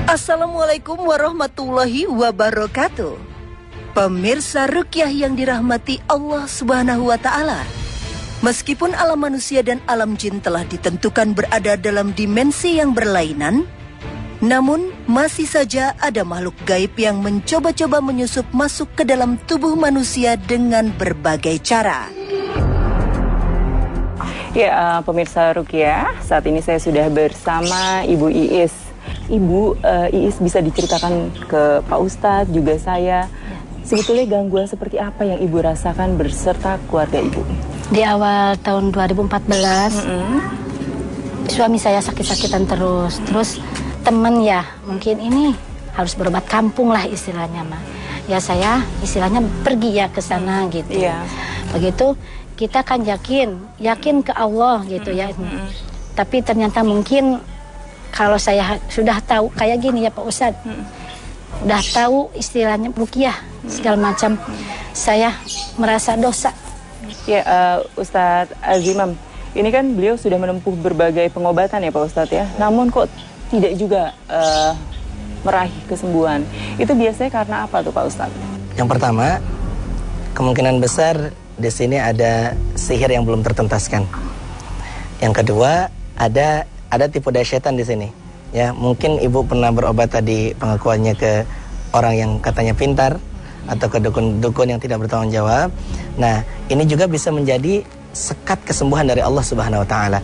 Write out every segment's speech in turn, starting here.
Assalamualaikum warahmatullahi wabarakatuh. Pemirsa Ruqyah yang dirahmati Allah Subhanahu wa Ta'ala, meskipun alam manusia dan alam jin telah ditentukan berada dalam dimensi yang berlainan, namun masih saja ada makhluk gaib yang mencoba-coba menyusup masuk ke dalam tubuh manusia dengan berbagai cara. Ya, pemirsa Ruqyah, saat ini saya sudah bersama Ibu Iis. Ibu, Iis bisa diceritakan ke Pak Ustadz, juga saya, sebetulnya gangguan seperti apa yang Ibu rasakan berserta keluarga Ibu? Di awal tahun 2014, suami saya sakit-sakitan terus teman ya, mungkin ini harus berobat kampung lah istilahnya mah. Ya saya istilahnya pergi ya ke sana gitu. Iya. Begitu kita kan yakin ke Allah gitu ya. Tapi ternyata mungkin kalau saya sudah tahu kayak gini ya Pak Ustadz, udah tahu istilahnya ruqyah segala macam, saya merasa dosa. Ya, Ustadz Azimam, ini kan beliau sudah menempuh berbagai pengobatan ya Pak Ustadz ya, namun kok tidak juga meraih kesembuhan. Itu biasanya karena apa tuh Pak Ustadz? Yang pertama, kemungkinan besar di sini ada sihir yang belum tertuntaskan. Yang kedua, ada tipu daya setan di sini. Ya, mungkin Ibu pernah berobat tadi pengakuannya ke orang yang katanya pintar atau ke dukun-dukun yang tidak bertanggung jawab. Nah, ini juga bisa menjadi sekat kesembuhan dari Allah Subhanahu wa Ta'ala.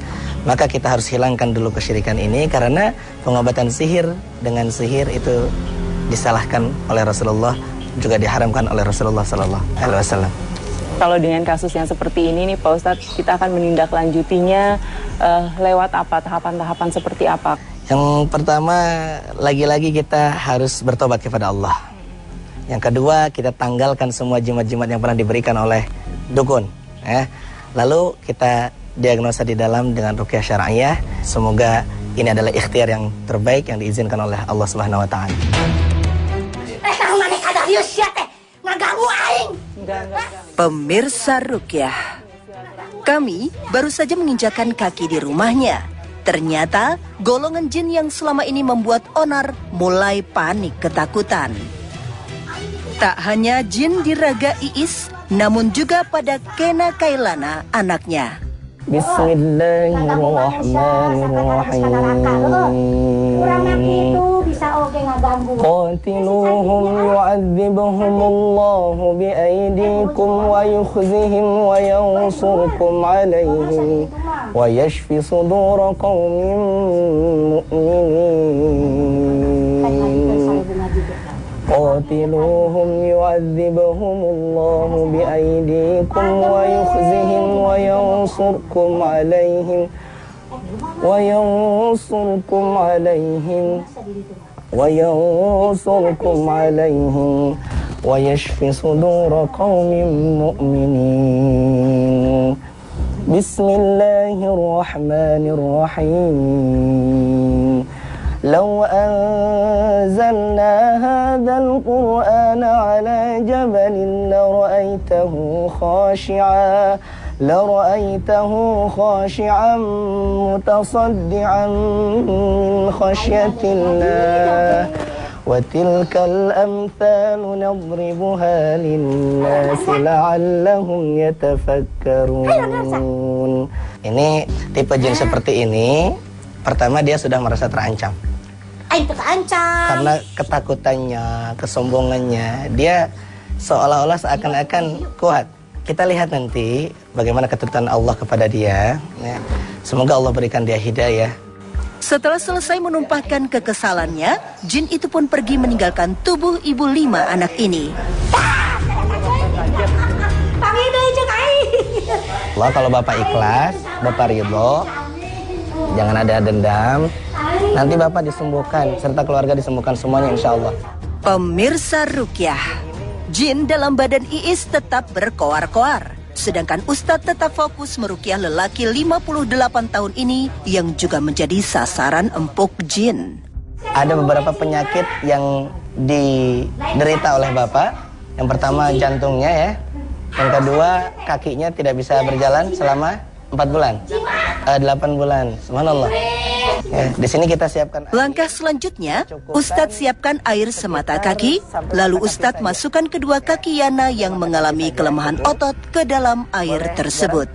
Maka kita harus hilangkan dulu kesyirikan ini, karena pengobatan sihir dengan sihir itu disalahkan oleh Rasulullah, juga diharamkan oleh Rasulullah sallallahu alaihi wasallam. Kalau dengan kasus yang seperti ini nih Pak Ustadz, kita akan menindaklanjutinya lewat apa, tahapan-tahapan seperti apa? Yang pertama, lagi-lagi kita harus bertobat kepada Allah. Yang kedua, kita tanggalkan semua jimat-jimat yang pernah diberikan oleh dukun. Lalu kita diagnosa di dalam dengan ruqyah syar'iyah. Semoga ini adalah ikhtiar yang terbaik yang diizinkan oleh Allah Subhanahu wa Ta'ala. Ngaganggu aing. Pemirsa Ruqyah, kami baru saja menginjakan kaki di rumahnya. Ternyata golongan jin yang selama ini membuat onar mulai panik ketakutan. Tak hanya jin di raga Iis, namun juga pada Kena Kailana anaknya. Bismillahirrahmanirrahim. Qatiluhum yu'adzibhumullahu biaydikum wa yukhzihim wa yansurkum alaihim wa yashfi sudura qaumin mu'minin. Qatiluhum yu'adzibhumullahu biaydikum wa yukhzihim wa yansurkum alaihim wa yansurkum alaihim wa yansurkum alaihim wa yashfi sudura qaumin mu'minin. Bismillahirrahmanirrahim. Law anzalna hadzal qur'ana 'ala jabalin لرأيته خاشعا متصدعا من خشية الله وتلك الأمثال نضربها للناس لعلهم يتفكرون. Ini tipe jin seperti ini, pertama dia sudah merasa terancam. Karena ketakutannya, kesombongannya, dia seolah-olah seakan-akan kuat. Kita lihat nanti bagaimana keturunan Allah kepada dia. Ya. Semoga Allah berikan dia hidayah. Setelah selesai menumpahkan kekesalannya, jin itu pun pergi meninggalkan tubuh ibu 5 anak ini. Allah, kalau Bapak ikhlas, Bapak ridho, jangan ada dendam, nanti Bapak disembuhkan, serta keluarga disembuhkan semuanya insya Allah. Pemirsa Ruqyah, jin dalam badan Iis tetap berkoar-koar. Sedangkan Ustadz tetap fokus meruqyah lelaki 58 tahun ini yang juga menjadi sasaran empuk jin. Ada beberapa penyakit yang diderita oleh Bapak. Yang pertama jantungnya ya. Yang kedua kakinya tidak bisa berjalan selama 4 bulan. 8 bulan. Subhanallah. Ya, di sini kita siapkan. Langkah selanjutnya, Ustadz siapkan air semata kaki, lalu Ustadz masukkan kedua kaki Yana yang mengalami kelemahan otot ke dalam air tersebut.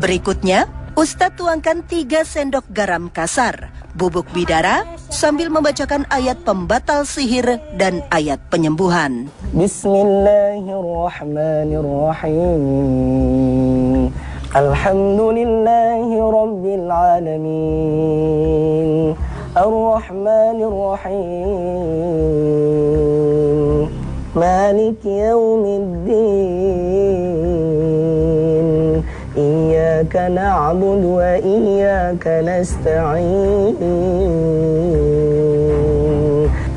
Berikutnya, Ustadz tuangkan 3 sendok garam kasar, bubuk bidara, sambil membacakan ayat pembatal sihir dan ayat penyembuhan. Bismillahirrahmanirrahim. Alhamdulillahi Rabbil Alamin. Ar-Rahmanir-Rahim. Malik Yawmiddin. Iyyaka na'budu wa iyyaka nasta'in.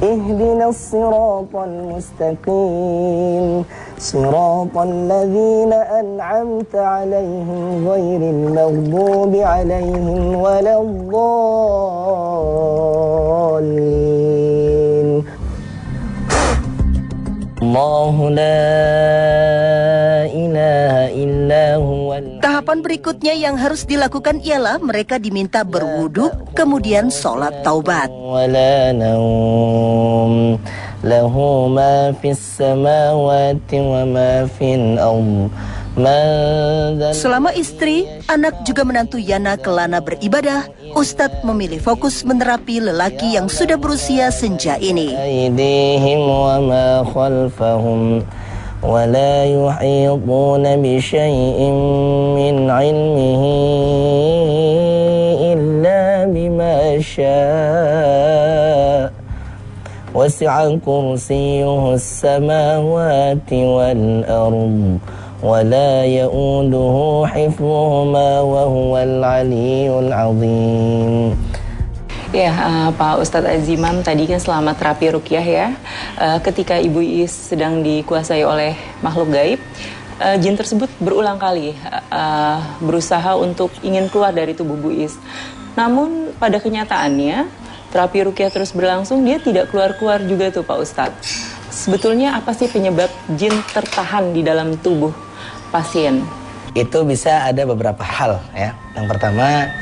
Ihdinas siratal mustaqim. Siratal ladzina an'amta 'alaihim ghairil maghdubi 'alaihim waladdallin. Allahu la ilaha illa huwal. Tahapan berikutnya yang harus dilakukan ialah mereka diminta berwudu, kemudian sholat taubat. Wala naum. Lahu ma fis samawati wa ma fil ardh. Selama istri, anak juga menantu Yana kelana beribadah, Ustadz memilih fokus menerapi lelaki yang sudah berusia senja ini. Aydihim wa ma khalfahum wa la yuhituna bi syai'in min 'ilmihi illa bima syaa. Wasi'a kursiyyuhu as-samawati wal ardh wa la ya'uduhu hifdhuhuma wa huwal 'aliyyul 'azim. Ya, Pak Ustadz Azimam, tadi kan selama terapi ruqyah ya, ketika Ibu Iis sedang dikuasai oleh makhluk gaib, jin tersebut berulang kali berusaha untuk ingin keluar dari tubuh Bu Iis. Namun pada kenyataannya, terapi ruqyah terus berlangsung, dia tidak keluar-keluar juga tuh Pak Ustadz. Sebetulnya apa sih penyebab jin tertahan di dalam tubuh pasien? Itu bisa ada beberapa hal ya. Yang pertama,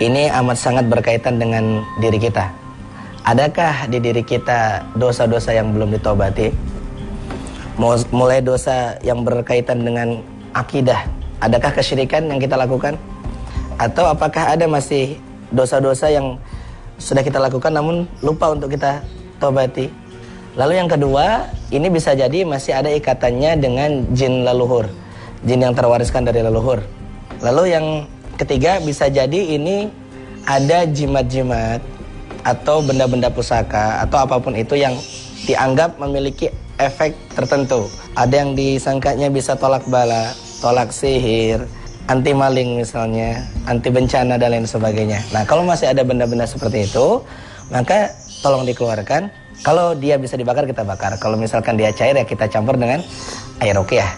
ini amat sangat berkaitan dengan diri kita. Adakah di diri kita dosa-dosa yang belum ditobati? Mulai dosa yang berkaitan dengan akidah. Adakah kesyirikan yang kita lakukan? Atau apakah ada masih dosa-dosa yang sudah kita lakukan namun lupa untuk kita tobati? Lalu yang kedua, ini bisa jadi masih ada ikatannya dengan jin leluhur, jin yang terwariskan dari leluhur. Lalu yang ketiga, bisa jadi ini ada jimat-jimat atau benda-benda pusaka atau apapun itu yang dianggap memiliki efek tertentu. Ada yang disangkanya bisa tolak bala, tolak sihir, anti maling misalnya, anti bencana dan lain sebagainya. Nah, kalau masih ada benda-benda seperti itu, maka tolong dikeluarkan. Kalau dia bisa dibakar, kita bakar. Kalau misalkan dia cair, ya kita campur dengan air ruqyah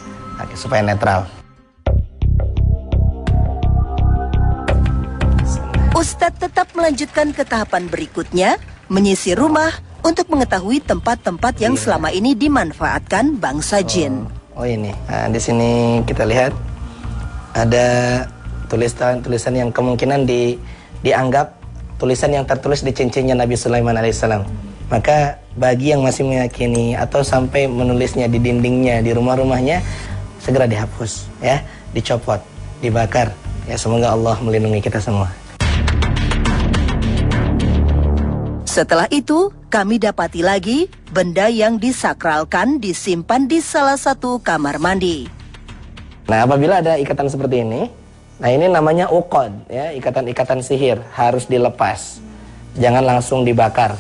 supaya netral. Ustadz tetap melanjutkan ke tahapan berikutnya, menyisir rumah untuk mengetahui tempat-tempat yang selama ini dimanfaatkan bangsa jin. Oh ini, nah, di sini kita lihat ada tulisan yang kemungkinan dianggap tulisan yang tertulis di cincinnya Nabi Sulaiman alaihissalam. Maka bagi yang masih meyakini atau sampai menulisnya di dindingnya, di rumah-rumahnya, segera dihapus, ya, dicopot, dibakar. Ya, semoga Allah melindungi kita semua. Setelah itu, kami dapati lagi benda yang disakralkan disimpan di salah satu kamar mandi. Nah, apabila ada ikatan seperti ini, nah ini namanya uqad, ya, ikatan-ikatan sihir, harus dilepas. Jangan langsung dibakar.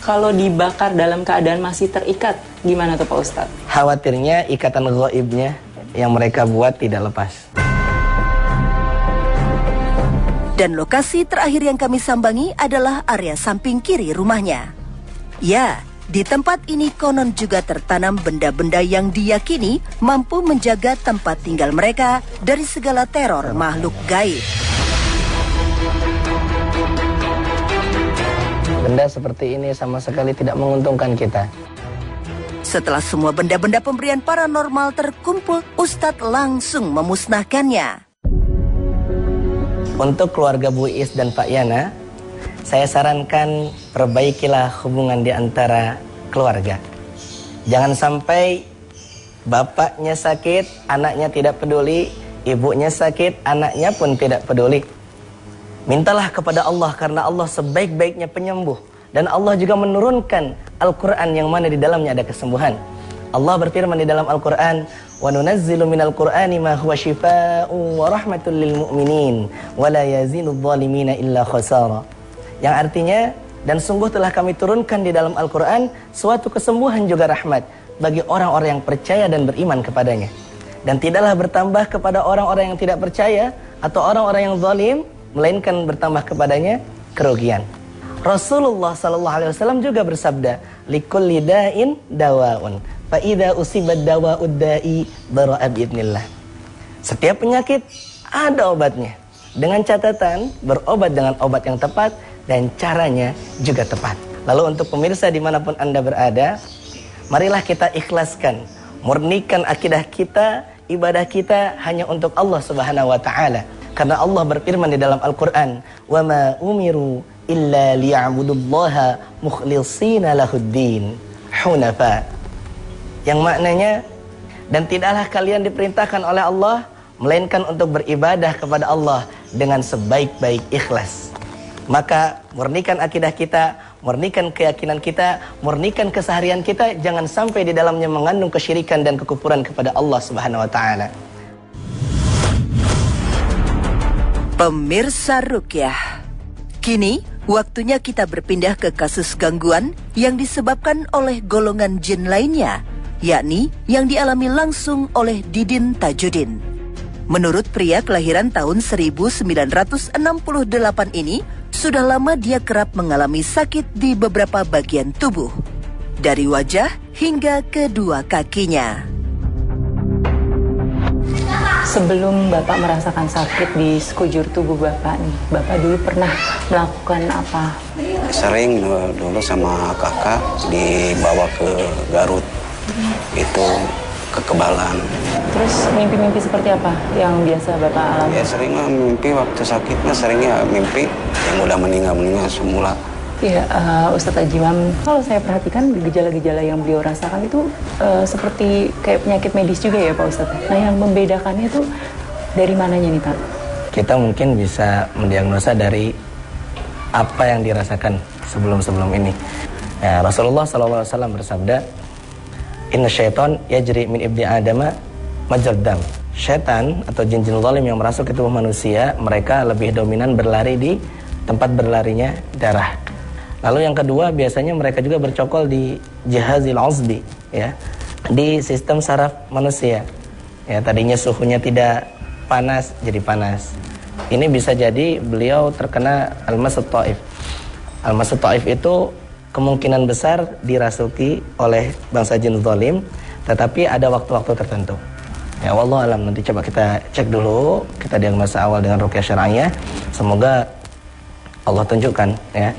Kalau dibakar dalam keadaan masih terikat, gimana tuh Pak Ustadz? Khawatirnya ikatan ghaibnya yang mereka buat tidak lepas. Dan lokasi terakhir yang kami sambangi adalah area samping kiri rumahnya. Ya, di tempat ini konon juga tertanam benda-benda yang diyakini mampu menjaga tempat tinggal mereka dari segala teror makhluk gaib. Benda seperti ini sama sekali tidak menguntungkan kita. Setelah semua benda-benda pemberian paranormal terkumpul, Ustadz langsung memusnahkannya. Untuk keluarga Bu Iis dan Pak Yana, saya sarankan perbaikilah hubungan di antara keluarga. Jangan sampai bapaknya sakit, anaknya tidak peduli, ibunya sakit, anaknya pun tidak peduli. Mintalah kepada Allah karena Allah sebaik-baiknya penyembuh. Dan Allah juga menurunkan Al-Quran yang mana di dalamnya ada kesembuhan. Allah berfirman di dalam Al-Quran, وَنُنَزِّلُ مِنَ الْقُرْآنِ مَا هُوَ شِفَاءٌ وَرَحْمَةٌ لِلْمُؤْمِنِينَ وَلَا يَزِيدُ الظَّالِمِينَ إِلَّا خَسَارًا. Yang artinya, dan sungguh telah kami turunkan di dalam Al-Quran suatu kesembuhan juga rahmat bagi orang-orang yang percaya dan beriman kepadanya. Dan tidaklah bertambah kepada orang-orang yang tidak percaya atau orang-orang yang zalim, melainkan bertambah kepadanya kerugian. Rasulullah SAW juga bersabda, likulli da'in dawaun, fa idza usibat dawa'ud da'i bara'a bi'idznillah. Setiap penyakit ada obatnya, dengan catatan berobat dengan obat yang tepat dan caranya juga tepat. Lalu untuk pemirsa dimanapun Anda berada, marilah kita ikhlaskan, murnikan akidah kita, ibadah kita hanya untuk Allah Subhanahu wa taala. Karena Allah berfirman di dalam Al-Qur'an, "Wa ma umiru illa liya'budullaha mukhlishina lahuddin hunafa." Yang maknanya, dan tidaklah kalian diperintahkan oleh Allah melainkan untuk beribadah kepada Allah dengan sebaik-baik ikhlas. Maka murnikan akidah kita, murnikan keyakinan kita, murnikan keseharian kita, jangan sampai di dalamnya mengandung kesyirikan dan kekufuran kepada Allah Subhanahu wa taala. Pemirsa Ruqyah, kini waktunya kita berpindah ke kasus gangguan yang disebabkan oleh golongan jin lainnya, yakni yang dialami langsung oleh Didin Tajudin. Menurut pria kelahiran tahun 1968 ini, sudah lama dia kerap mengalami sakit di beberapa bagian tubuh, dari wajah hingga kedua kakinya. Sebelum Bapak merasakan sakit di sekujur tubuh Bapak nih, Bapak dulu pernah melakukan apa? Sering dulu sama kakak dibawa ke Garut, itu kekebalan. Terus mimpi-mimpi seperti apa yang biasa Bapak alami? Ya sering lah mimpi waktu sakitnya, seringnya mimpi yang udah meninggal semula. Iya, Ustadz Ajimam, kalau saya perhatikan gejala-gejala yang beliau rasakan itu seperti kayak penyakit medis juga ya Pak Ustadz. Nah yang membedakannya itu dari mananya nih Pak? Kita mungkin bisa mendiagnosa dari apa yang dirasakan sebelum-sebelum ini. Ya, Rasulullah SAW bersabda, Inna syaitan yajri min ibni adama majrad dam. Syaitan atau jin-jin zalim yang masuk ke tubuh manusia, mereka lebih dominan berlari di tempat berlarinya darah. Lalu yang kedua, biasanya mereka juga bercokol di jihazil uzbi, ya, di sistem saraf manusia. Ya, tadinya suhunya tidak panas jadi panas. Ini bisa jadi beliau terkena al-masut taif. Al-masut taif itu kemungkinan besar dirasuki oleh bangsa jin zalim, tetapi ada waktu-waktu tertentu. Ya, wallahu alam, nanti coba kita cek dulu, kita diagnosa awal dengan ruqyah syar'iyah. Semoga Allah tunjukkan, ya.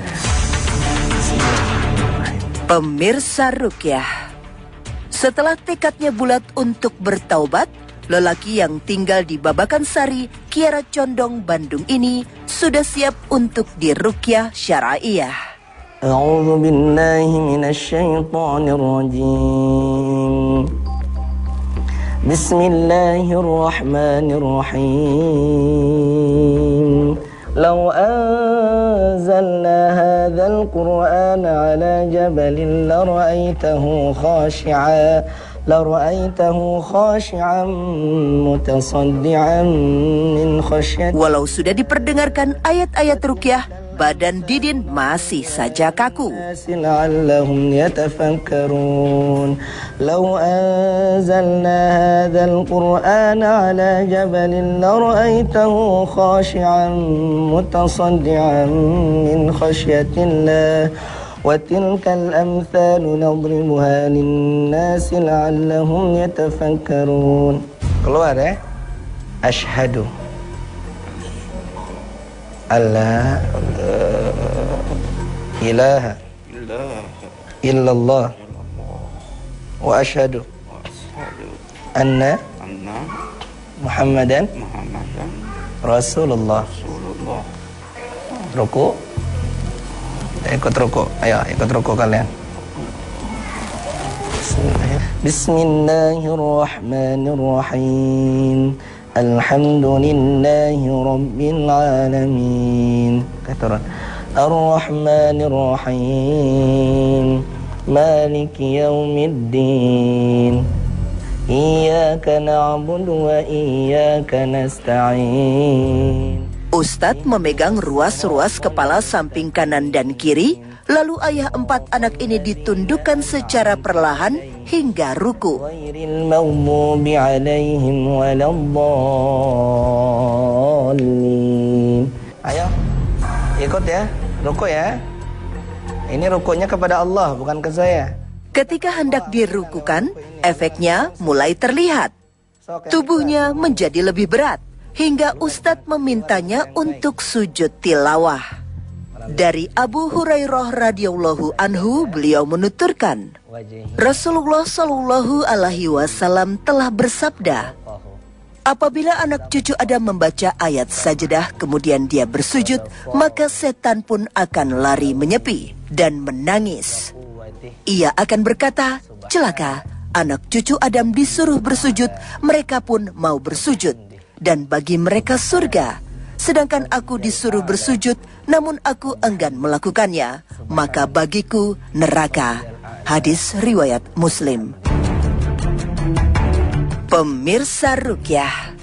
Pemirsa Ruqyah, setelah tekadnya bulat untuk bertaubat, lelaki yang tinggal di Babakan Sari, Kiara Condong, Bandung ini sudah siap untuk diruqyah syar'iyah. A'udzu billahi minasyaitonir rajim. Bismillahirrahmanirrahim. لو أنزلنا هذا القرآن على جبل لرأيته خاشعا متصدعا من خشية. Walau sudah diperdengarkan ayat-ayat ruqyah, badan Didin masih saja kaku. لعلهم يتفكرون لو أنزلنا هذا القرآن على جبل لرأيته خاشعا متصدعا من خشية الله وتلك الأمثال نضربها للناس لعلهم يتفكرون. Keluar ya. Asyhadu alla ilaha illallah wa asyhadu anna Muhammadan Rasulullah. Ruku, Ikut ruku. Ayo, ikut ruku kalian. Bismillahirrahmanirrahim. Alhamdulillahi rabbil alamin. Turun. Ar-Rahmanir-Rahim. Maliki yaumiddin. Iyyaka na'budu wa iyyaka nasta'in. Ustadz memegang ruas-ruas kepala samping kanan dan kiri, lalu ayah 4 anak ini ditundukkan secara perlahan hingga ruku. Ghairil maghdubi 'alaihim waladdallin. Ayo, ikut ya, ruku ya. Ini rukunya kepada Allah, bukan ke saya. Ketika hendak dirukukan, efeknya mulai terlihat. Tubuhnya menjadi lebih berat, hingga Ustadz memintanya untuk sujud tilawah. Dari Abu Hurairah radhiyallahu anhu, beliau menuturkan, Rasulullah Shallallahu alaihi wasallam telah bersabda, apabila anak cucu Adam membaca ayat sajadah kemudian dia bersujud, maka setan pun akan lari menyepi dan menangis. Ia akan berkata, celaka, anak cucu Adam disuruh bersujud, mereka pun mau bersujud, dan bagi mereka surga. Sedangkan aku disuruh bersujud, namun aku enggan melakukannya, maka bagiku neraka. Hadis riwayat Muslim. Pemirsa Rukyah,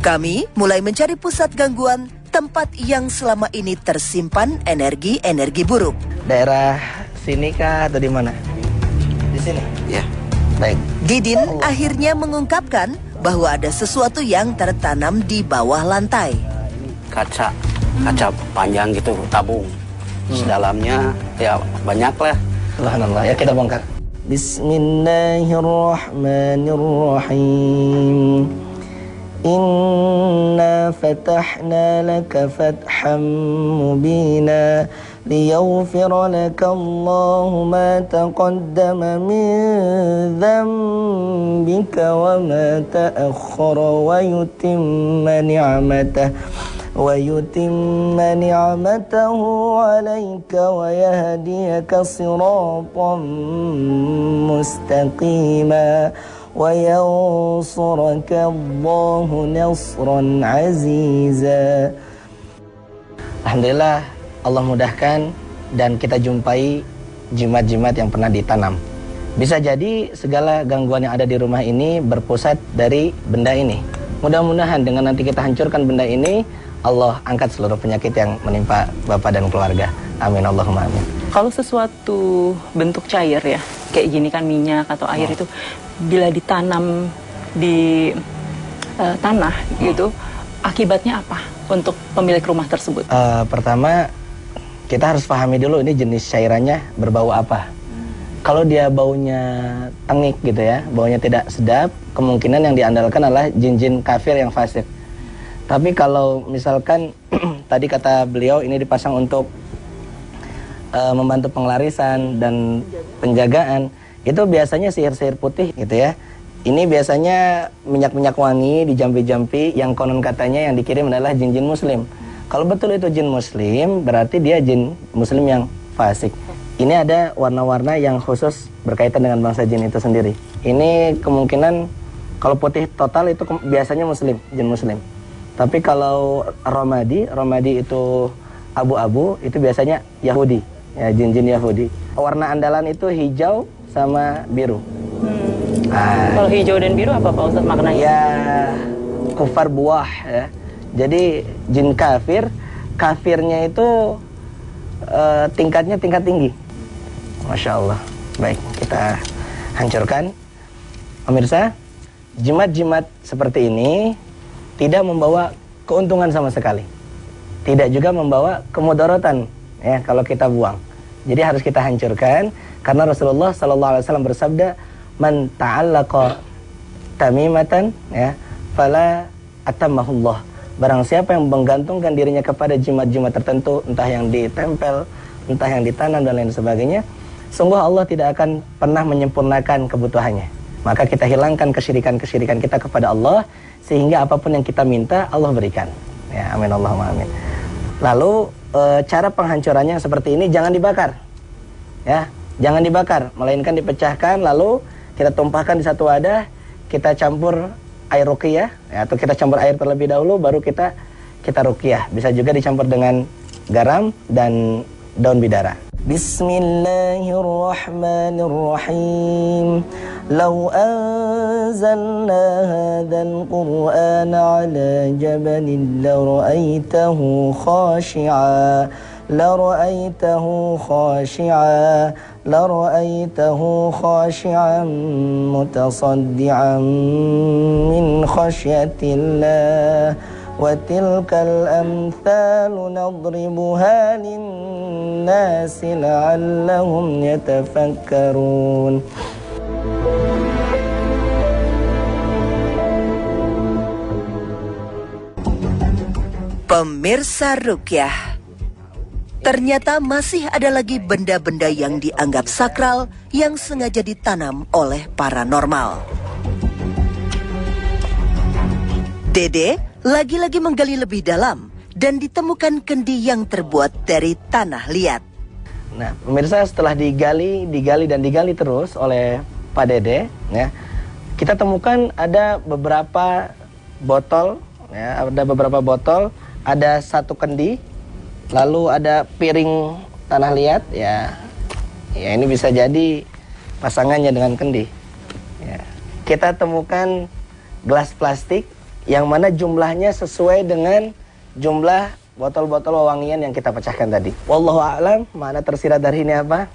kami mulai mencari pusat gangguan, tempat yang selama ini tersimpan energi-energi buruk. Daerah sini kah atau di mana? Di sini? Ya. Baik. Didin akhirnya mengungkapkan bahwa ada sesuatu yang tertanam di bawah lantai. Kaca panjang gitu, tabung. Terus dalamnya ya banyak lah. Subhanallah, ya kita bongkar. Bismillahirrahmanirrahim. Inna fatahna laka fatham mubina liyaghfira laka Allahu ma taqaddama min dhanbika wa ma ta'akhkhara wa yutimma ni'matahu 'alaika wa yahdiyaka siratan mustaqima wa yansuraka Allahu nasran 'aziza. Alhamdulillah, Allah mudahkan dan kita jumpai jimat-jimat yang pernah ditanam. Bisa jadi segala gangguan yang ada di rumah ini berpusat dari benda ini. Mudah-mudahan dengan nanti kita hancurkan benda ini, Allah angkat seluruh penyakit yang menimpa Bapak dan keluarga. Amin Allahumma amin. Kalau sesuatu bentuk cair ya, kayak gini kan minyak atau air itu, bila ditanam di tanah gitu, akibatnya apa untuk pemilik rumah tersebut? Pertama, kita harus pahami dulu ini jenis cairannya berbau apa. Kalau dia baunya tengik gitu ya, baunya tidak sedap, kemungkinan yang diandalkan adalah jin-jin kafir yang fasik. Tapi kalau misalkan tadi kata beliau ini dipasang untuk membantu pengelarisan dan penjagaan, itu biasanya sihir-sihir putih gitu ya. Ini biasanya minyak-minyak wangi di jampi-jampi yang konon katanya yang dikirim adalah jin-jin muslim. Kalau betul itu jin muslim, berarti dia jin muslim yang fasik. Ini ada warna-warna yang khusus berkaitan dengan bangsa jin itu sendiri. Ini kemungkinan kalau putih total itu biasanya muslim, jin muslim. Tapi kalau romadi itu abu-abu, itu biasanya Yahudi, ya jin-jin Yahudi. Warna andalan itu hijau sama biru. Kalau hijau dan biru apa Pak Ustadz maknanya? Ya, kufar buah ya. Jadi jin kafir, kafirnya itu tingkatnya tingkat tinggi. Masya Allah. Baik, kita hancurkan. Pemirsa, jimat-jimat seperti ini tidak membawa keuntungan sama sekali. Tidak juga membawa kemudaratan ya kalau kita buang. Jadi harus kita hancurkan karena Rasulullah sallallahu alaihi wasallam bersabda, "Man ta'allaqa tamimatan ya, fala atammahullah." Barang siapa yang menggantungkan dirinya kepada jimat-jimat tertentu, entah yang ditempel, entah yang ditanam dan lain sebagainya, sungguh Allah tidak akan pernah menyempurnakan kebutuhannya. Maka kita hilangkan kesyirikan-kesyirikan kita kepada Allah, sehingga apapun yang kita minta Allah berikan. Ya, amin Allahumma amin. Lalu cara penghancurannya seperti ini, jangan dibakar. Ya, jangan dibakar, melainkan dipecahkan lalu kita tumpahkan di satu wadah, kita campur air ruqyah, ya, atau kita campur air terlebih dahulu baru kita ruqyah. Bisa juga dicampur dengan garam dan daun bidara. Bismillahirrahmanirrahim. Lau anzalna hadzal qur'ana 'ala jabalin lara'aitahu khashi'a mutasaddian min khasyatillah. وَتِلْكَ الْأَمْثَالُ نَضْرِبُهَا لِلنَّاسِ لَعَلَّهُمْ يَتَفَكَّرُونَ. Pemirsa Ruqyah, ternyata masih ada lagi benda-benda yang dianggap sakral yang sengaja ditanam oleh paranormal. Dede lagi-lagi menggali lebih dalam dan ditemukan kendi yang terbuat dari tanah liat. Nah, pemirsa, setelah digali terus oleh Pak Dede, ya, kita temukan ada beberapa botol, ya, ada satu kendi, lalu ada piring tanah liat, ya ini bisa jadi pasangannya dengan kendi. Ya. Kita temukan gelas plastik yang mana jumlahnya sesuai dengan jumlah botol-botol wewangian yang kita pecahkan tadi. Wallahu a'lam, mana tersirat dari ini apa?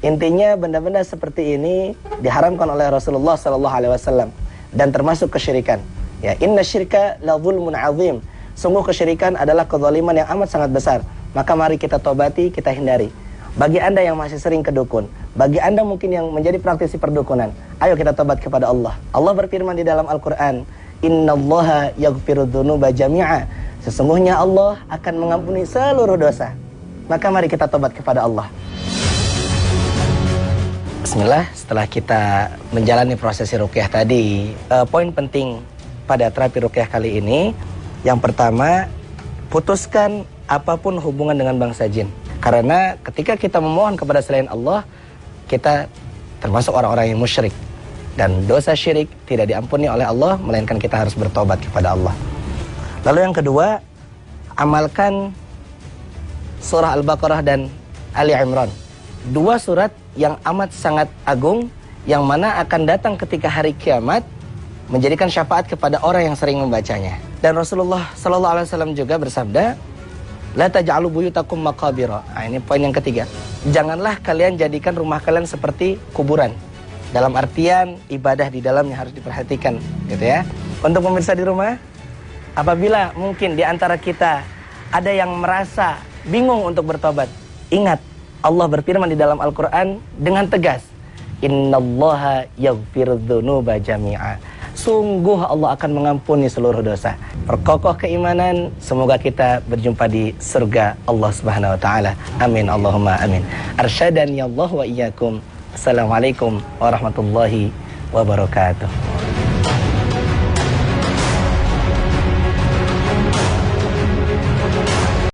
Intinya benda-benda seperti ini diharamkan oleh Rasulullah SAW dan termasuk kesyirikan. Ya, inna syirka la zulmun azim. Sungguh kesyirikan adalah kezaliman yang amat sangat besar. Maka mari kita tobati, kita hindari. Bagi Anda yang masih sering ke dukun, bagi Anda mungkin yang menjadi praktisi perdukunan, ayo kita tobat kepada Allah. Allah berfirman di dalam Al-Qur'an, innallaha yaghfiru dzunuba jami'a. Sesungguhnya Allah akan mengampuni seluruh dosa. Maka mari kita tobat kepada Allah. Bismillah, setelah kita menjalani prosesi ruqyah tadi, poin penting pada terapi ruqyah kali ini, yang pertama, putuskan apapun hubungan dengan bangsa jin. Karena ketika kita memohon kepada selain Allah, kita termasuk orang-orang yang musyrik. Dan dosa syirik tidak diampuni oleh Allah, melainkan kita harus bertobat kepada Allah. Lalu yang kedua, amalkan surah Al-Baqarah dan Ali Imran. Dua surat yang amat sangat agung, yang mana akan datang ketika hari kiamat, menjadikan syafaat kepada orang yang sering membacanya. Dan Rasulullah SAW juga bersabda, la taj'alu buyutakum maqabira. Nah, ini poin yang ketiga. Janganlah kalian jadikan rumah kalian seperti kuburan. Dalam artian ibadah di dalamnya harus diperhatikan, gitu ya. Untuk pemirsa di rumah, apabila mungkin di antara kita ada yang merasa bingung untuk bertobat, ingat Allah berfirman di dalam Al-Qur'an dengan tegas, innallaha yaghfiru dzunuba jami'a. Sungguh Allah akan mengampuni seluruh dosa. Perkokoh keimanan, semoga kita berjumpa di surga Allah Subhanahu wa taala. Amin Allahumma amin. Arsyadani Allah wa iyyakum. Assalamualaikum warahmatullahi wabarakatuh.